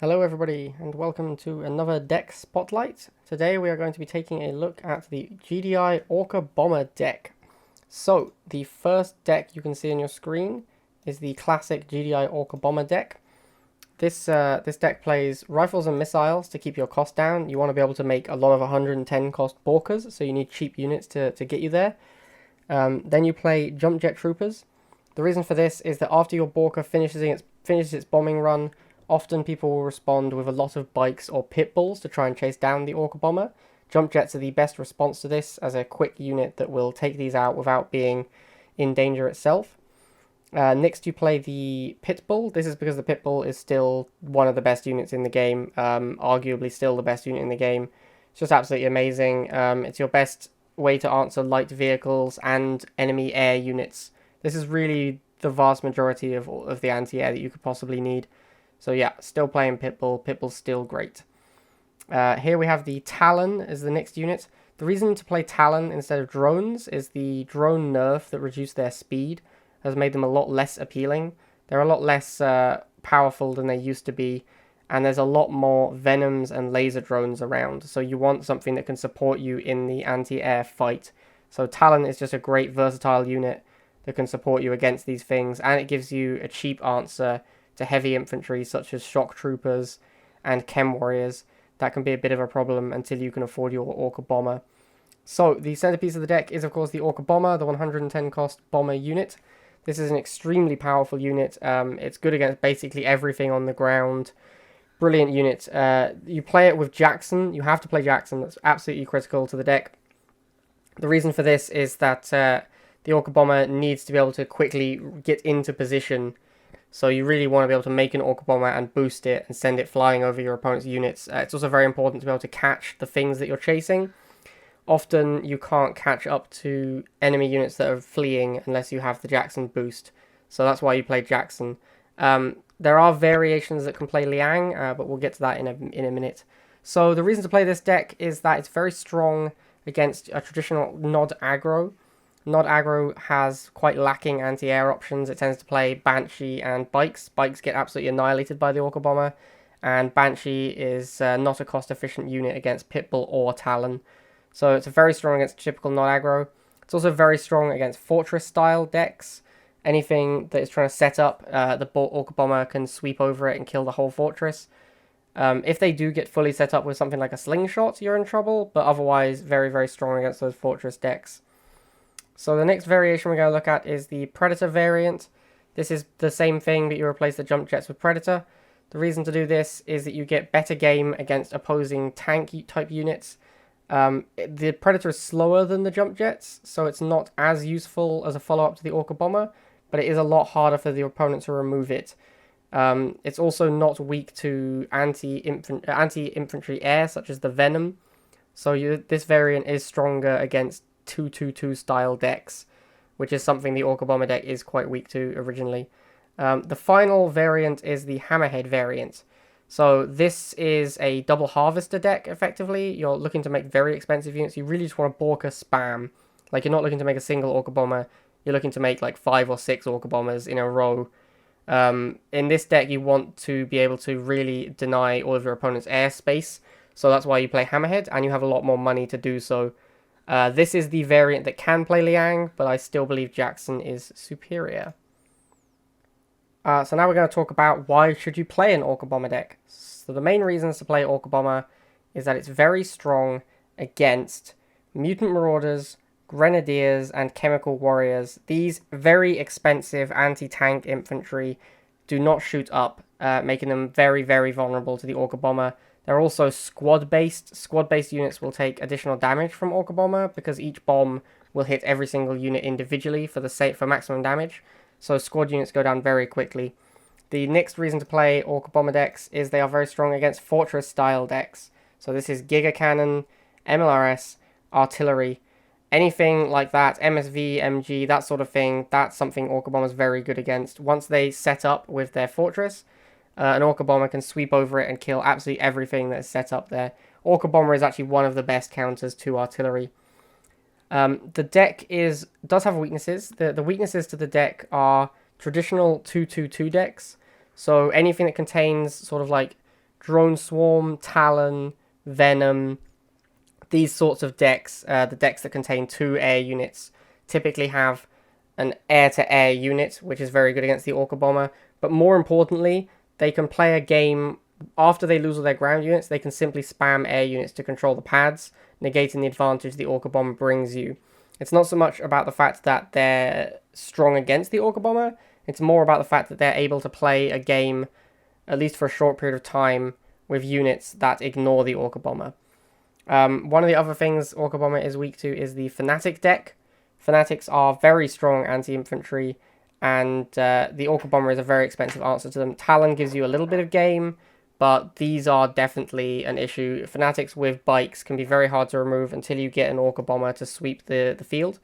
Hello everybody and welcome to another deck spotlight. Today we are going to be taking a look at the GDI Orca Bomber deck. So the first deck you can see on your screen is the classic GDI Orca Bomber deck. This deck plays rifles and missiles to keep your cost down. You want to be able to make a lot of 110 cost Borkers, so you need cheap units to get you there. Then you play jump jet troopers. The reason for this is that after your Borker finishes its bombing run, often people will respond with a lot of bikes or pit bulls to try and chase down the Orca Bomber. Jump jets are the best response to this as a quick unit that will take these out without being in danger itself. Next you play the pit bull. This is because the pit bull is still one of the best units in the game, arguably still the best unit in the game. It's just absolutely amazing. It's your best way to answer light vehicles and enemy air units. This is really the vast majority of the anti-air that you could possibly need. So yeah, still playing Pitbull. Pitbull's still great. Here we have the Talon as the next unit. The reason to play Talon instead of drones is the drone nerf that reduced their speed has made them a lot less appealing. They're a lot less powerful than they used to be, and there's a lot more Venoms and laser drones around. So you want something that can support you in the anti-air fight. So Talon is just a great versatile unit that can support you against these things, and it gives you a cheap answer to heavy infantry such as shock troopers and chem warriors. That can be a bit of a problem until you can afford your Orca Bomber. So the centerpiece of the deck is of course the Orca Bomber, the 110 cost bomber unit. This is an extremely powerful unit. It's good against basically everything on the ground. Brilliant unit. You play it with Jackson. You have to play Jackson. That's absolutely critical to the deck. The reason for this is that the Orca Bomber needs to be able to quickly get into position. So you really want to be able to make an Orca Bomber and boost it and send it flying over your opponent's units. It's also very important to be able to catch the things that you're chasing. Often you can't catch up to enemy units that are fleeing unless you have the Jackson boost. So that's why you play Jackson. There are variations that can play Liang, but we'll get to that in a minute. So the reason to play this deck is that it's very strong against a traditional Nod aggro. Nod aggro has quite lacking anti-air options. It tends to play Banshee and Bikes. Bikes get absolutely annihilated by the Orca Bomber, and Banshee is not a cost-efficient unit against Pitbull or Talon. So it's very strong against typical Nod aggro. It's also very strong against Fortress-style decks. Anything that is trying to set up, the Orca Bomber can sweep over it and kill the whole fortress. If they do get fully set up with something like a Slingshot, you're in trouble, but otherwise very, very strong against those Fortress decks. So the next variation we're going to look at is the Predator variant. This is the same thing, but you replace the jump jets with Predator. The reason to do this is that you get better game against opposing tank type units. The Predator is slower than the jump jets, so it's not as useful as a follow-up to the Orca Bomber, but it is a lot harder for the opponent to remove it. It's also not weak to anti-infantry air, such as the Venom. So this variant is stronger against 2-2-2 style decks, which is something the Orca Bomber deck is quite weak to originally. The final variant is the Hammerhead variant. So this is a double harvester deck, effectively. You're looking to make very expensive units. You really just want to Borka spam. Like, you're not looking to make a single Orca Bomber. You're looking to make like 5 or 6 Orca Bombers in a row. In this deck, you want to be able to really deny all of your opponent's airspace. So that's why you play Hammerhead, and you have a lot more money to do so. This is the variant that can play Liang, but I still believe Jackson is superior. So now we're going to talk about why should you play an Orca Bomber deck. So the main reasons to play Orca Bomber is that it's very strong against Mutant Marauders, Grenadiers, and Chemical Warriors. These very expensive anti-tank infantry do not shoot up, making them very, very vulnerable to the Orca Bomber. They're also squad-based. Squad-based units will take additional damage from Orca Bomber because each bomb will hit every single unit individually for maximum damage. So squad units go down very quickly. The next reason to play Orca Bomber decks is they are very strong against Fortress-style decks. So this is Giga Cannon, mrls, artillery, anything like that, MSV, MG, that sort of thing. That's something Orca Bomber is very good against. Once they set up with their Fortress, an Orca Bomber can sweep over it and kill absolutely everything that is set up there. Orca Bomber is actually one of the best counters to artillery. The deck does have weaknesses. The weaknesses to the deck are traditional 2-2-2 decks. So anything that contains sort of like Drone Swarm, Talon, Venom, these sorts of decks, the decks that contain 2 air units, typically have an air-to-air unit, which is very good against the Orca Bomber. But more importantly, they can play a game after they lose all their ground units. They can simply spam air units to control the pads, negating the advantage the Orca Bomber brings you. It's not so much about the fact that they're strong against the Orca Bomber. It's more about the fact that they're able to play a game, at least for a short period of time, with units that ignore the Orca Bomber. One of the other things Orca Bomber is weak to is the Fanatic deck. Fanatics are very strong anti-infantry, and the Orca Bomber is a very expensive answer to them. Talon gives you a little bit of game, but these are definitely an issue. Fanatics with bikes can be very hard to remove until you get an Orca Bomber to sweep the field.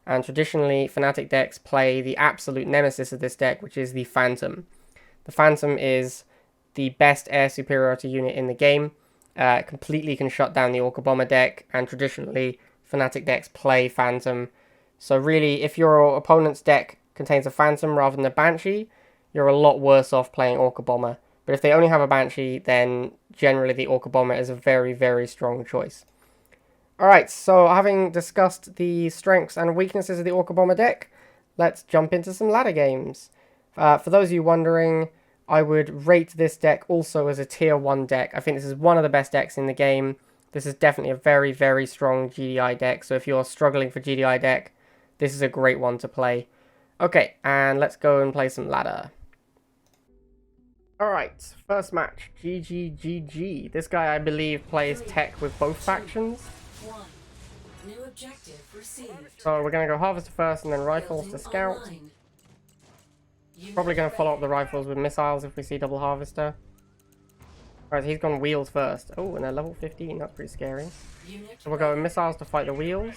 And traditionally, Fanatic decks play the absolute nemesis of this deck, which is the Phantom. The Phantom is the best air superiority unit in the game. Completely can shut down the Orca Bomber deck, and traditionally, Fanatic decks play Phantom. So really, if your opponent's deck contains a Phantom rather than a Banshee, you're a lot worse off playing Orca Bomber. But if they only have a Banshee, then generally the Orca Bomber is a very, very strong choice. Alright, so having discussed the strengths and weaknesses of the Orca Bomber deck, let's jump into some ladder games. For those of you wondering, I would rate this deck also as a tier 1 deck. I think this is one of the best decks in the game. This is definitely a very, very strong GDI deck, so if you're struggling for GDI deck, this is a great one to play. Okay, and let's go and play some ladder. Alright, first match, GGGG. This guy, I believe, plays tech with both factions. New objective received. So we're going to go Harvester first and then Rifles to scout. Probably going to follow up the Rifles with missiles if we see double Harvester. Alright, so he's gone Wheels first. Oh, and they're level 15, that's pretty scary. So we'll go with missiles to fight the Wheels.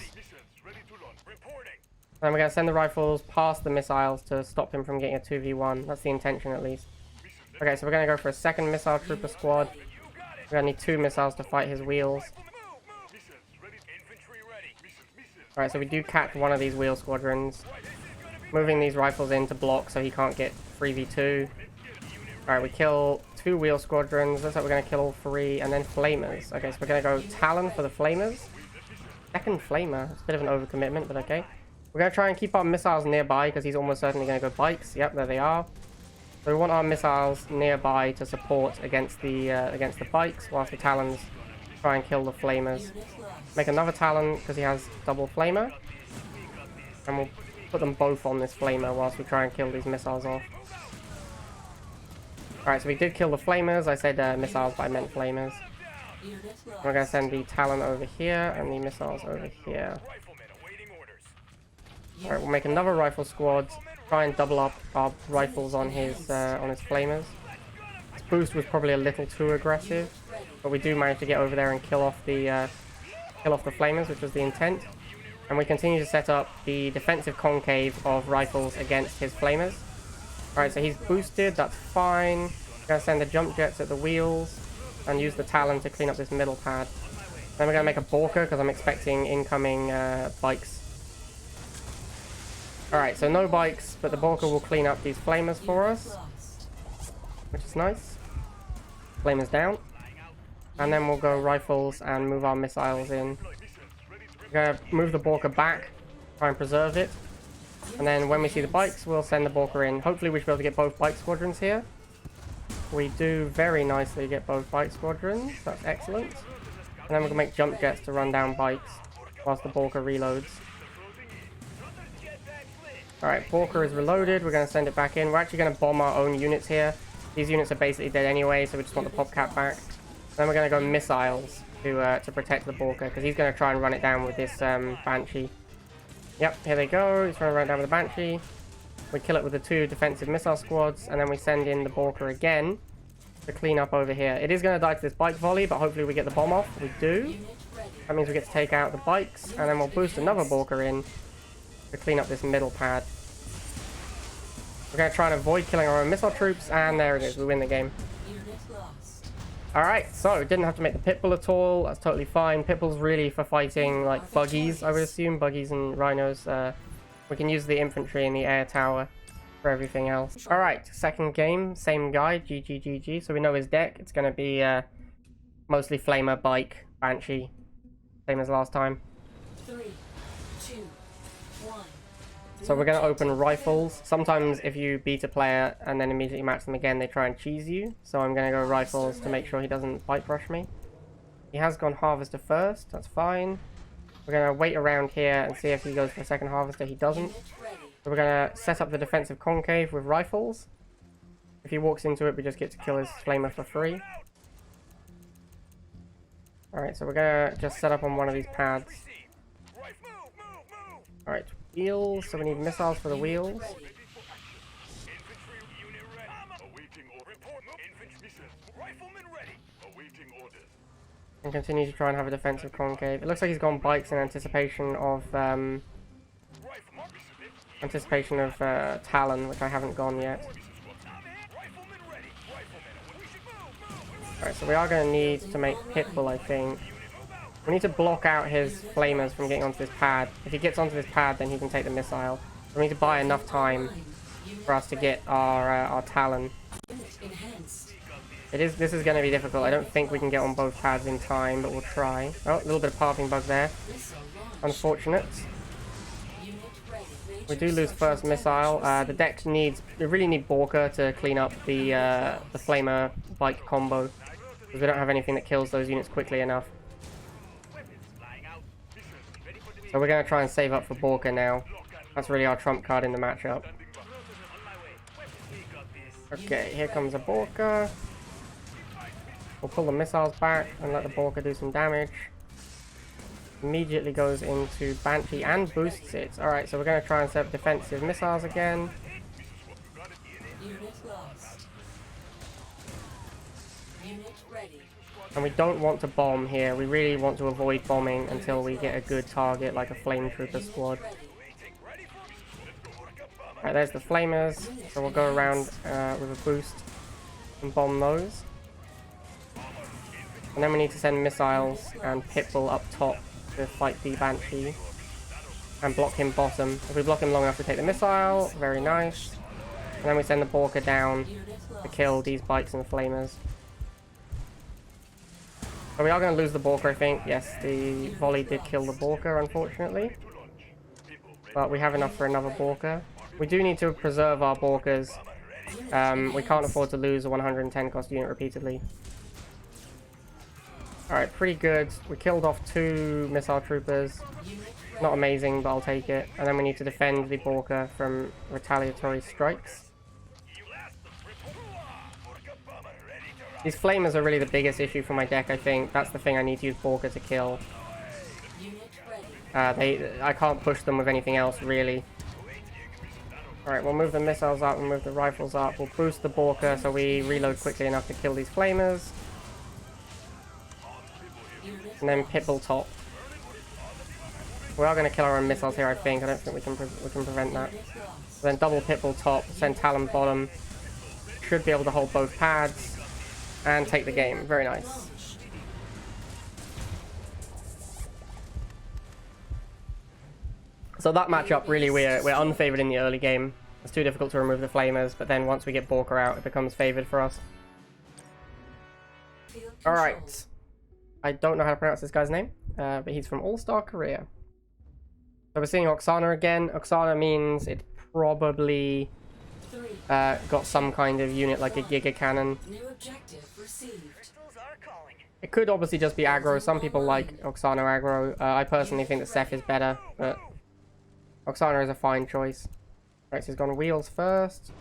Then we're going to send the Rifles past the missiles to stop him from getting a 2v1. That's the intention, at least. Okay, so we're going to go for a second Missile Trooper squad. We're going to need 2 missiles to fight his Wheels. Alright, so we do catch one of these Wheel Squadrons. Moving these Rifles in to block so he can't get 3v2. Alright, we kill 2 Wheel Squadrons. Looks like we're going to kill all 3. And then Flamers. Okay, so we're going to go Talon for the Flamers. Second Flamer. It's a bit of an overcommitment, but okay. We're going to try and keep our missiles nearby because he's almost certainly going to go bikes. Yep, there they are. So we want our missiles nearby to support against the bikes, whilst the Talons try and kill the Flamers. Make another Talon because he has double Flamer. And we'll put them both on this Flamer whilst we try and kill these missiles off. Alright, so we did kill the Flamers. I said missiles, but I meant Flamers. We're going to send the Talon over here and the missiles over here. Alright, we'll make another Rifle squad. Try and double up our Rifles on his Flamers. This boost was probably a little too aggressive, but we do manage to get over there and kill off the Flamers, which was the intent. And we continue to set up the defensive concave of Rifles against his Flamers. Alright, so he's boosted, that's fine. We're going to send the jump jets at the Wheels and use the Talon to clean up this middle pad. Then we're going to make a Borker because I'm expecting incoming bikes. Alright, so no bikes, but the Borker will clean up these Flamers for us, which is nice. Flamers down. And then we'll go Rifles and move our missiles in. We're going to move the Borker back, try and preserve it. And then when we see the bikes, we'll send the Borker in. Hopefully we should be able to get both bike squadrons here. We do very nicely get both bike squadrons. That's excellent. And then we're going to make jump jets to run down bikes whilst the Borker reloads. Alright, Borker is reloaded. We're going to send it back in. We're actually going to bomb our own units here. These units are basically dead anyway, so we just want the popcat back. Then we're going to go missiles to protect the Borker, because he's going to try and run it down with this Banshee. Yep, here they go. He's trying to run it down with the Banshee. We kill it with the 2 defensive missile squads, and then we send in the Borker again to clean up over here. It is going to die to this bike volley, but hopefully we get the bomb off. We do. That means we get to take out the bikes, and then we'll boost another Borker in to clean up this middle pad. We're going to try and avoid killing our own missile troops, and there it is. We win the game. Alright, so didn't have to make the Pitbull at all. That's totally fine. Pitbull's really for fighting like buggies, I would assume. Buggies and rhinos. We can use the infantry in the air tower for everything else. Alright, second game, same guy, GG. So we know his deck. It's going to be mostly Flamer, Bike, Banshee. Same as last time. 3, 2, 1. So we're going to open rifles. Sometimes if you beat a player and then immediately match them again, they try and cheese you. So I'm going to go rifles to make sure he doesn't bike rush me. He has gone harvester first. That's fine. We're going to wait around here and see if he goes for a second harvester. He doesn't. So we're going to set up the defensive concave with rifles. If he walks into it, we just get to kill his flamer for free. Alright, so we're going to just set up on one of these pads. Alright, wheels. So we need missiles for the wheels. And continue to try and have a defensive concave. It looks like he's gone bikes in anticipation of Talon, which I haven't gone yet. Alright, so we are going to need to make Pitbull, I think. We need to block out his flamers from getting onto this pad. If he gets onto this pad, then he can take the missile. We need to buy enough time for us to get our Talon. This is going to be difficult. I don't think we can get on both pads in time, but we'll try. Oh, a little bit of pathing bug there. Unfortunate. We do lose first missile. The deck needs... We really need Borka to clean up the Flamer Bike combo, because we don't have anything that kills those units quickly enough. So we're going to try and save up for Borka now. That's really our trump card in the matchup. Okay, here comes a Borka. We'll pull the missiles back and let the Borka do some damage. Immediately goes into Banshee and boosts it. Alright, so we're going to try and set up defensive missiles again. And we don't want to bomb here. We really want to avoid bombing until we get a good target like a Flame Trooper squad. Alright, there's the Flamers. So we'll go around with a boost and bomb those. And then we need to send missiles and Pitbull up top to fight the Banshee. And block him bottom. If we block him long enough to take the missile, very nice. And then we send the Borka down to kill these bikes and flamers. So we are going to lose the Borka, I think. Yes, the volley did kill the Borka, unfortunately. But we have enough for another Borka. We do need to preserve our Borkas. We can't afford to lose a 110 cost unit repeatedly. Alright, pretty good. We killed off 2 missile troopers. Not amazing, but I'll take it. And then we need to defend the Borka from retaliatory strikes. These flamers are really the biggest issue for my deck, I think. That's the thing I need to use Borka to kill. I can't push them with anything else, really. Alright, we'll move the missiles up, we'll move the rifles up. We'll boost the Borka so we reload quickly enough to kill these flamers. And then Pitbull top. We are going to kill our own missiles here, I think. I don't think we can prevent that. So then double Pitbull top, send Talon bottom. Should be able to hold both pads. And take the game. Very nice. So that matchup, really, we're unfavored in the early game. It's too difficult to remove the flamers, but then once we get Borka out, it becomes favored for us. Alright. I don't know how to pronounce this guy's name, but he's from All-Star Korea. So we're seeing Oksana again. Oksana means it probably got some kind of unit like a giga cannon. It could obviously just be aggro. Some people like Oksana aggro. I personally think that Seth is better, but Oksana is a fine choice. Right, so he's gone wheels first.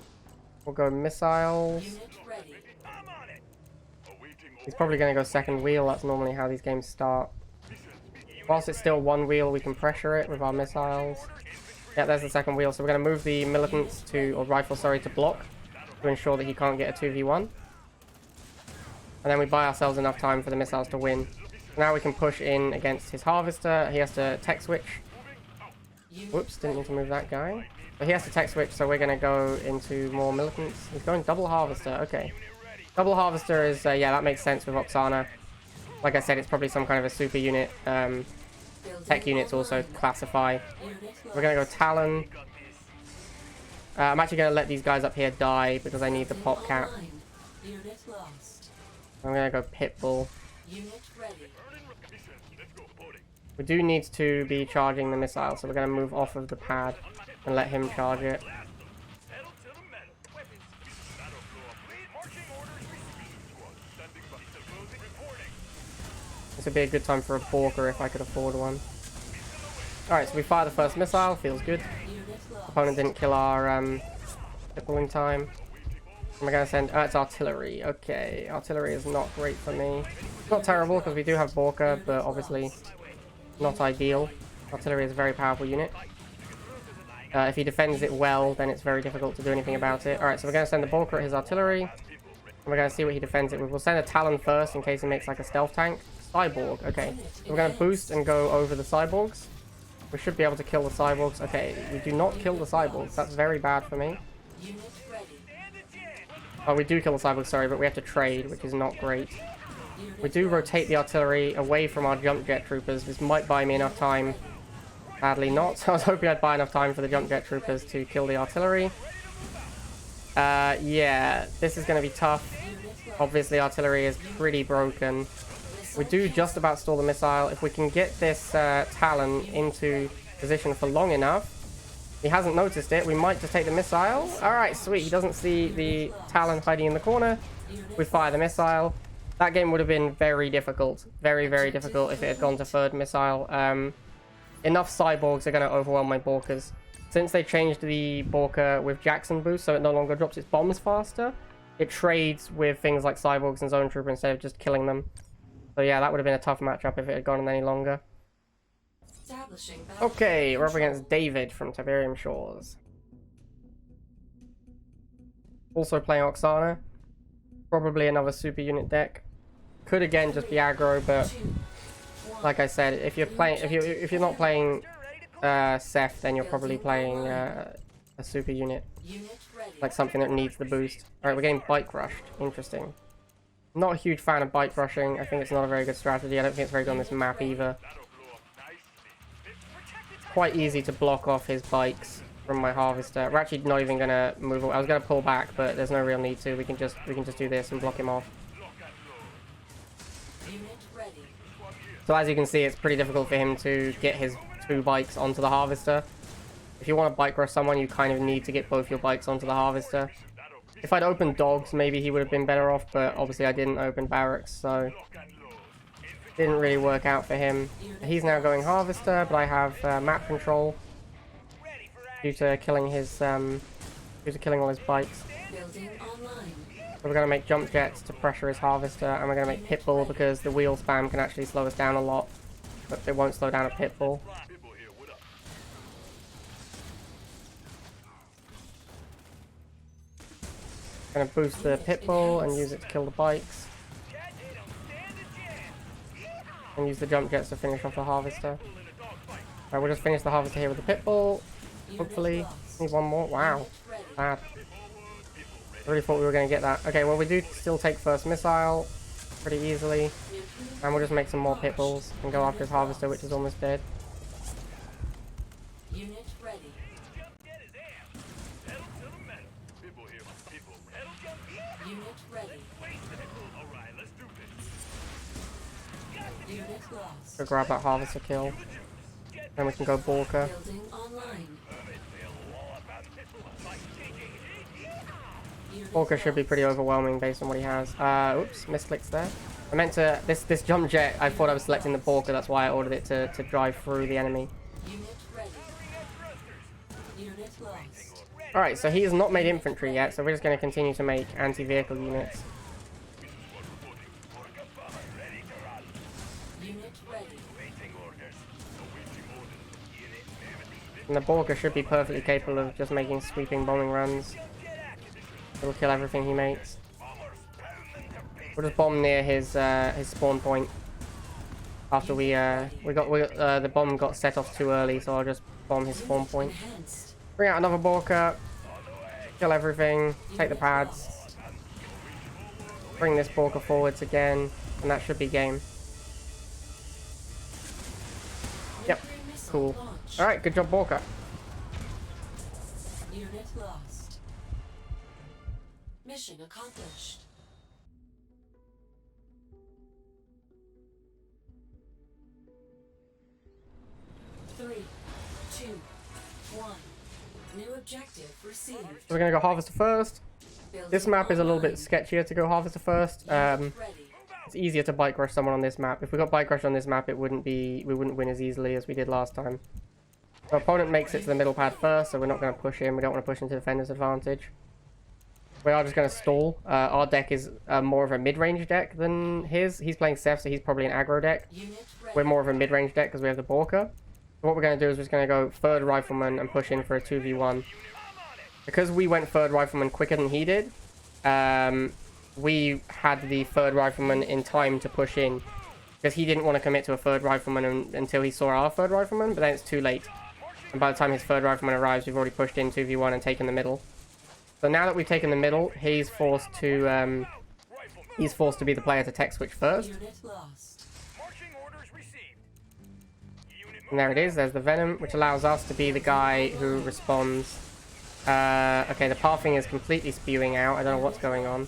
We'll go missiles. He's probably going to go second wheel. That's normally how these games start. Whilst it's still one wheel, we can pressure it with our missiles. Yeah, there's the second wheel. So we're going to move the militants to, or rifle, sorry, to block to ensure that he can't get a 2v1. And then we buy ourselves enough time for the missiles to win. Now we can push in against his harvester. He has to tech switch. Whoops, didn't need to move that guy. But he has to tech switch, so we're going to go into more militants. He's going double harvester, okay. Double harvester is, yeah, that makes sense with Oksana. Like I said, it's probably some kind of a super unit. Tech units also classify. We're going to go Talon. I'm actually going to let these guys up here die because I need the pop cap. Online. Unit lost. I'm going to go Pitbull. Unit ready. We do need to be charging the missile, so we're going to move off of the pad and let him charge it. This would be a good time for a Borker if I could afford one. Alright, so we fire the first missile. Feels good. Unit lost. Opponent didn't kill our Pitbull in time. And we're going to send... it's artillery. Okay, artillery is not great for me. Not terrible because we do have Borker, but obviously not ideal. Artillery is a very powerful unit. If he defends it well, then it's very difficult to do anything about it. Alright, so we're going to send the Borker at his artillery. And we're going to see what he defends it with. We'll send a Talon first in case he makes like a stealth tank. Cyborg, okay. So we're going to boost and go over the cyborgs. We should be able to kill the cyborgs. Okay, we do not kill the cyborgs. That's very bad for me. Unit ready. Oh, we do kill the cyborgs, sorry, but we have to trade, which is not great. We do rotate the artillery away from our jump jet troopers. This might buy me enough time. Sadly not. I was hoping I'd buy enough time for the jump jet troopers to kill the artillery. Yeah, this is going to be tough. Obviously, artillery is pretty broken. We do just about stall the missile. If we can get this Talon into position for long enough. He hasn't noticed it. We might just take the missile. Alright, sweet. He doesn't see the Talon hiding in the corner. We fire the missile. That game would have been very difficult. Very, very difficult if it had gone to third missile. Enough cyborgs are going to overwhelm my Borkers. Since they changed the Borker with Jackson boost, so it no longer drops its bombs faster, it trades with things like cyborgs and zone trooper instead of just killing them. So yeah, that would have been a tough matchup if it had gone on any longer. Okay, we're up against David from Tiberium Shores. Also playing Oksana. Probably another super unit deck. Could again just be aggro, but like I said, if you're playing, if you're not playing Seth, then you're probably playing a super unit, like something that needs the boost. All right, we're getting bike rushed. Interesting. Not a huge fan of bike rushing. I think it's not a very good strategy. I don't think it's very good on this map either. Quite easy to block off his bikes from my harvester. We're actually not even gonna move away. I was gonna pull back, but there's no real need to. We can just do this and block him off. So as you can see, it's pretty difficult for him to get his 2 bikes onto the harvester. If you want to bike rush someone, you kind of need to get both your bikes onto the harvester. If I'd opened dogs, maybe he would have been better off, but obviously I didn't open barracks, so didn't really work out for him. He's now going harvester, but I have map control due to killing his killing all his bikes. So we're going to make jump jets to pressure his harvester, and we're going to make pitbull because the wheel spam can actually slow us down a lot, but it won't slow down a pitbull. Going to boost the pitbull and use it to kill the bikes. And use the jump jets to finish off the harvester. Alright, we'll just finish the harvester here with the pitbull. Hopefully. Need one more. Wow. Bad. I really thought we were going to get that. Okay, well we do still take first missile pretty easily. And we'll just make some more pitbulls and go after his harvester, which is almost dead. Unit ready. Unit ready. Unit lost. Go grab that harvester kill. Then we can go Borker. Building online. Borker should be pretty overwhelming based on what he has. Oops, misclicks there. I meant to, this jump jet, I thought I was selecting the Borker, that's why I ordered it to drive through the enemy. Unit ready. Unit lost. Alright, so he has not made infantry yet, so we're just going to continue to make anti-vehicle units. Unit ready. And the Borker should be perfectly capable of just making sweeping bombing runs. It'll kill everything he makes. We'll just bomb near his spawn point. After the bomb got set off too early, so I'll just bomb his spawn point. Bring out another Borker. Kill everything. Take the pads. Bring this Borker forwards again, and that should be game. Yep. Cool. Alright, good job, Borker. Unit lost. Mission accomplished. Three, two, one. New objective received. So we're going to go Harvester first. This map is a little bit sketchier to go Harvester first. It's easier to bike rush someone on this map. If we got bike rush on this map, we wouldn't win as easily as we did last time. Our opponent makes it to the middle pad first, so we're not going to push him. We don't want to push into defender's advantage. We are just going to stall. Our deck is more of a mid-range deck than his. He's playing Seth, so he's probably an aggro deck. We're more of a mid-range deck because we have the Borka. So what we're going to do is we're just going to go third rifleman and push in for a 2v1. Because we went third rifleman quicker than he did, we had the third rifleman in time to push in. Because he didn't want to commit to a third rifleman until he saw our third rifleman, but then it's too late. And by the time his third rifleman arrives, we've already pushed in 2v1 and taken the middle. So now that we've taken the middle, he's forced to be the player to tech switch first. And there it is, there's the Venom, which allows us to be the guy who responds. Okay, the pathing is completely spewing out. I don't know what's going on.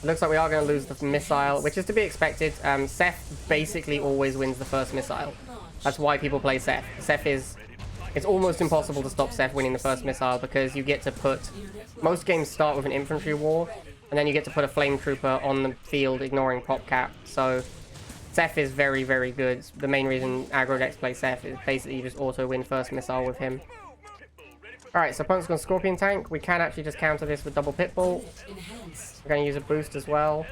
It looks like we are going to lose the missile, which is to be expected. Seth basically always wins the first missile. That's why people play Seth. It's almost impossible to stop Seth winning the first missile because you get to put... Most games start with an infantry war, and then you get to put a flame trooper on the field ignoring pop cap. So Seth is very, very good. The main reason aggro decks play Seth is basically you just auto-win first missile with him. Alright, so opponent's got a Scorpion tank. We can actually just counter this with double Pitbull. We're going to use a boost as well.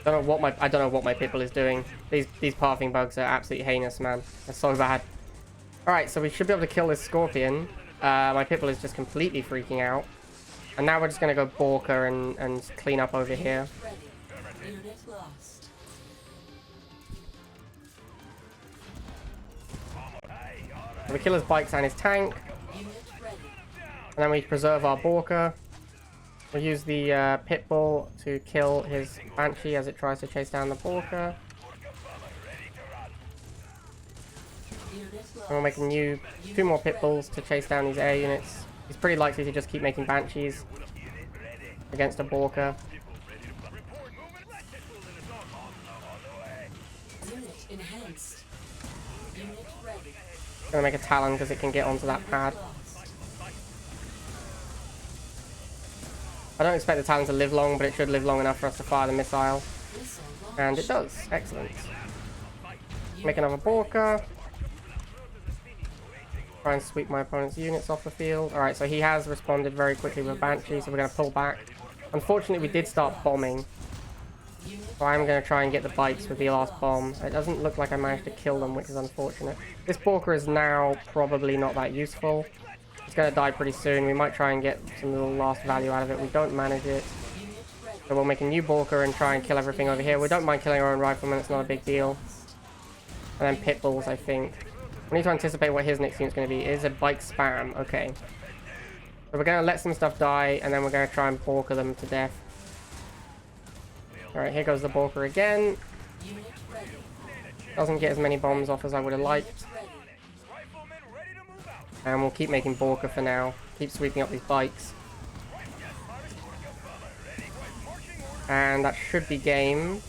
I don't know what my Pitbull is doing. These pathing bugs are absolutely heinous, man. They're so bad. Alright, so we should be able to kill this Scorpion. My Pitbull is just completely freaking out. And now we're just going to go Borka and clean up over here. So we kill his bikes and his tank. And then we preserve our Borka. We'll use the Pitbull to kill his Banshee as it tries to chase down the Borka. And we'll make two more Pitbulls to chase down these air units. He's pretty likely to just keep making Banshees against a Borka. Gonna make a Talon because it can get onto that pad. I don't expect the Talon to live long, but it should live long enough for us to fire the missile. And it does. Excellent. Make another Borka. Try and sweep my opponent's units off the field. Alright, so he has responded very quickly with Banshee, so we're going to pull back. Unfortunately, we did start bombing. So I'm going to try and get the bikes with the last bomb. It doesn't look like I managed to kill them, which is unfortunate. This Borka is now probably not that useful. It's going to die pretty soon. We might try and get some little last value out of it. We don't manage it. So we'll make a new Borka and try and kill everything over here. We don't mind killing our own riflemen. It's not a big deal. And then Pitbulls, I think. We need to anticipate what his next unit's going to be. It is a bike spam. Okay. So we're going to let some stuff die, and then we're going to try and Borka them to death. Alright, here goes the Borka again. Doesn't get as many bombs off as I would have liked. And we'll keep making Borka for now. Keep sweeping up these bikes. And that should be game.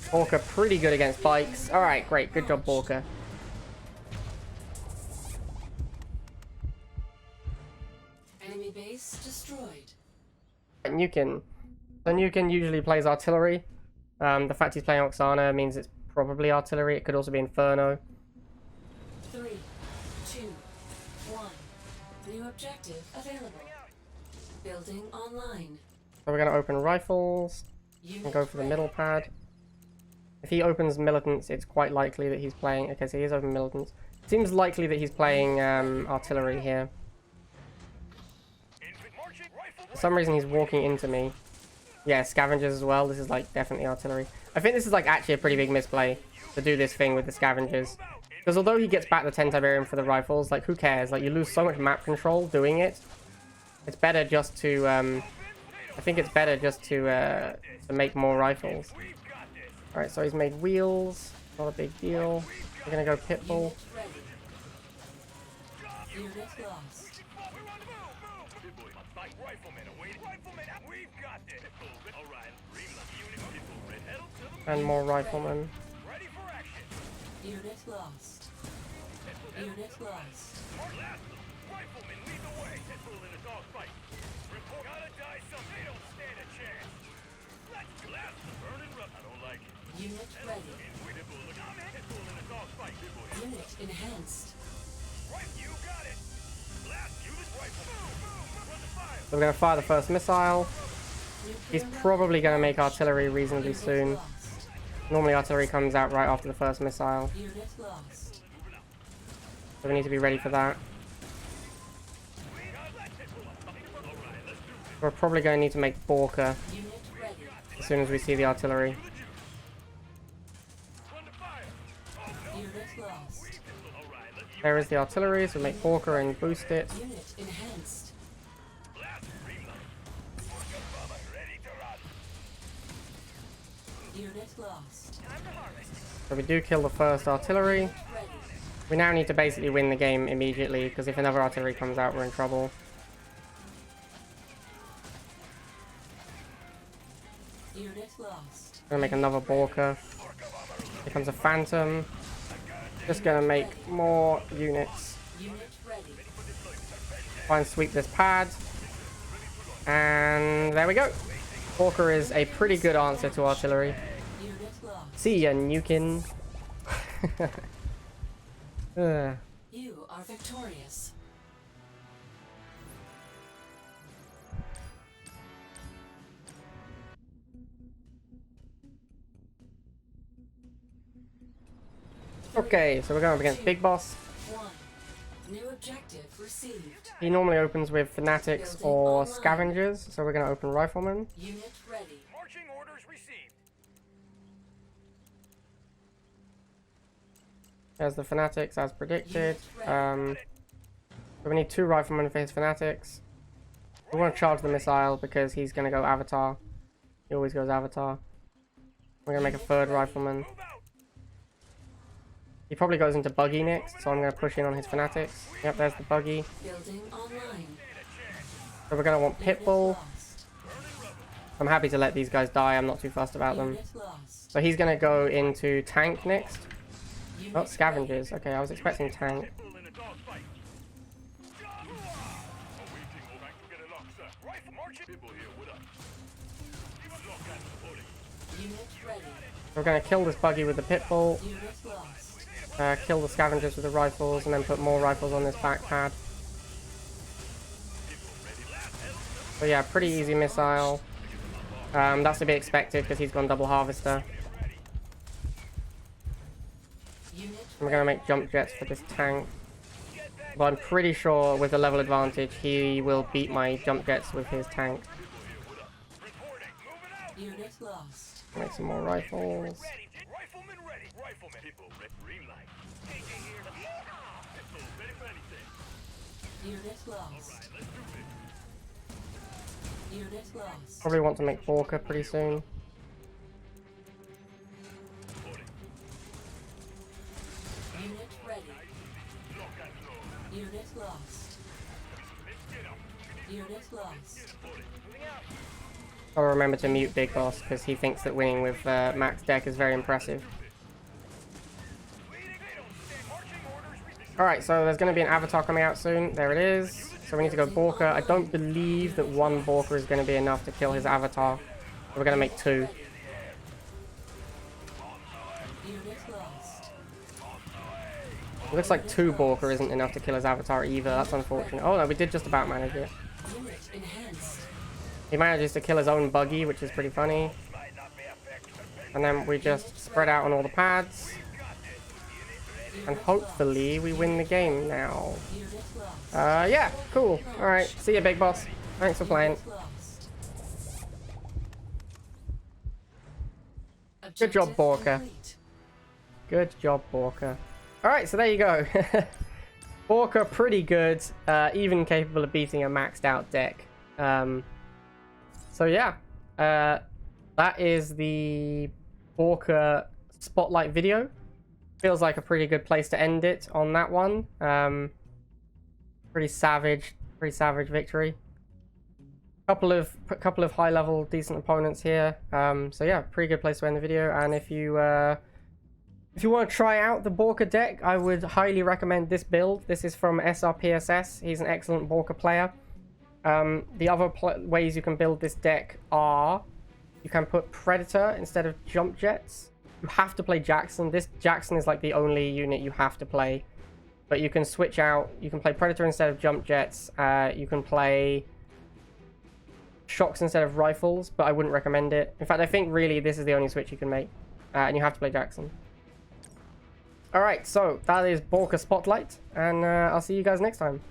Borka pretty good against bikes. Alright, great. Good job, Borka. Enemy base destroyed. Nukin. So Nukin usually plays artillery. The fact he's playing Oksana means it's probably artillery. It could also be Inferno. 3, 2, 1. New objective available. Building online. So we're going to open rifles and go for the middle pad. If he opens militants, it's quite likely that he's playing... Okay, so he is open militants. Seems likely that he's playing artillery here. For some reason, he's walking into me. Yeah, scavengers as well. This is like definitely artillery. I think this is like actually a pretty big misplay to do this thing with the scavengers. Because although he gets back the 10 Tiberium for the rifles, like who cares? Like you lose so much map control doing it. It's better just to... I think it's better just to make more rifles. Alright, so he's made wheels. Not a big deal. We're gonna go Pitbull. Unit lost. And more riflemen. Unit lost. Unit lost. Riflemen, lead the way. Pitbull in a dogfight. Report. Gotta die some. They don't stand a chance. Let's blast the burning rub. I don't like it. Unit ready. Pitbull, look out. Pitbull in a dogfight. Unit enhanced. Right, you got it. Blast. Use rifle. Boom, boom. Run the fire. We're going to fire the first missile. He's probably going to make artillery reasonably soon. Lost. Normally artillery comes out right after the first missile. Unit lost. So we need to be ready for that. We're probably going to need to make Borka Unit ready. as soon as we see the artillery. Unit lost. There is the artillery, so make Borka and boost it. Unit enhanced. Unit lost. So we do kill the first artillery. Ready. We now need to basically win the game immediately, because if another artillery comes out, we're in trouble. Unit lost. Gonna make another Borka. Here comes a Phantom. Just gonna make more units. Unit ready. Try and sweep this pad. And there we go. Borka is a pretty good answer to artillery. Unit lost. See ya, Nukin. You are victorious. Okay, so we're going up against Big Boss. 1. New objective received. He normally opens with Fanatics or Scavengers, so we're going to open Riflemen. Unit ready. Marching orders received. There's the Fanatics as predicted. So we need 2 Riflemen for his Fanatics. We want to charge the missile because he's going to go Avatar. He always goes Avatar. We're going to make a 3rd Rifleman. He probably goes into Buggy next, so I'm going to push in on his Fanatics. Yep, there's the Buggy. Building online. So we're going to want Pitbull. Lost. I'm happy to let these guys die, I'm not too fussed about them. Unit lost. So he's going to go into Tank next. Unit Oh, Scavengers. Okay, I was expecting Tank. Pitbull in a dogfight. Awaiting back to get a lock, sir. Rifle marching. Pitbull here, what up? Lock at the body. Unit ready. We're going to kill this Buggy with the Pitbull. Unit lost. Kill the Scavengers with the rifles, and then put more rifles on this back pad. So yeah, pretty easy missile. That's to be expected because he's gone double harvester. Unit We're going to make jump jets for this tank. But I'm pretty sure with the level advantage, he will beat my jump jets with his tank. Unit lost. Make some more rifles. Rifleman ready. Rifleman. Pitbull green light. Pitbull ready for anything. Unit lost. Let's do this. Unit lost. Probably want to make Borka pretty soon. Unit ready. Unit lost. Unit lost. I'll remember to mute Big Boss because he thinks that winning with max deck is very impressive. Alright, so there's going to be an Avatar coming out soon. There it is. So we need to go Borka. I don't believe that 1 Borka is going to be enough to kill his Avatar. So we're going to make 2. Unit lost. It looks like 2 Borka isn't enough to kill his Avatar either. That's unfortunate. Oh no, we did just about manage it. Unit enhanced. He manages to kill his own Buggy, which is pretty funny. And then we just spread out on all the pads. And hopefully we win the game now. Unit lost. Yeah, cool. Alright, see ya, Big Boss. Thanks for playing. Unit lost. Good job, Objective Borka. complete. Good job, Borka. Alright, so there you go. Borka, pretty good. Even capable of beating a maxed out deck. So yeah, that is the Orca Spotlight video. Feels like a pretty good place to end it on that one. Pretty savage victory. couple of high level decent opponents here. So yeah, pretty good place to end the video. And if you want to try out the Borka deck, I would highly recommend this build. This is from SRPSS. He's an excellent Borka player. The other ways you can build this deck are you can put Predator instead of Jump Jets. You have to play Jackson. This Jackson is like the only unit you have to play. But you can switch out. You can play Predator instead of Jump Jets. You can play Shocks instead of Rifles, but I wouldn't recommend it. In fact, I think really this is the only switch you can make. And you have to play Jackson. Alright, so that is Borka Spotlight. And I'll see you guys next time.